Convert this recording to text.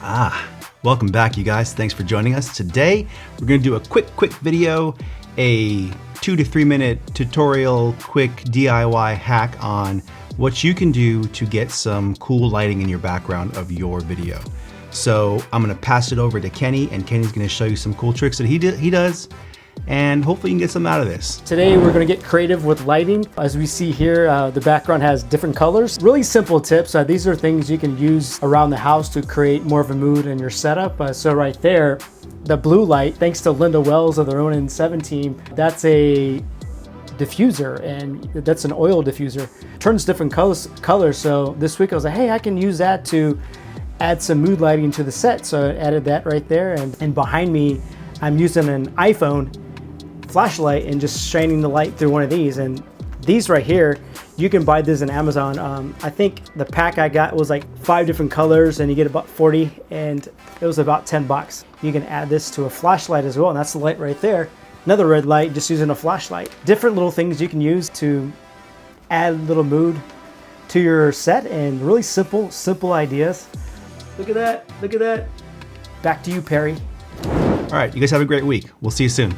Welcome back, you guys. Thanks for joining us. Today, we're going to do a quick video, a 2 to 3 minute tutorial, quick DIY hack on what you can do to get some cool lighting in your background of your video. So I'm going to pass it over to Kenny, and Kenny's going to show you some cool tricks that he does, and hopefully you can get some out of this. Today we're going to get creative with lighting. As we see here, the background has different colors. Really simple tips. These are things you can use around the house to create more of a mood in your setup. So right there, the blue light, thanks to Linda Wells of the RONIN 7 team, that's a diffuser, and that's an oil diffuser. Turns different colors. So this week I was like, hey, I can use that to add some mood lighting to the set. So I added that right there, and behind me I'm using an iPhone flashlight and just shining the light through one of these. And these right here, you can buy this on Amazon. I think the pack I got was like 5 different colors, and you get about 40, and it was about 10 bucks. You can add this to a flashlight as well, and that's the light right there. Another red light, just using a flashlight. Different little things you can use to add a little mood to your set, and really simple ideas. Look at that, look at that. Back to you, Perry. All right, you guys have a great week. We'll see you soon.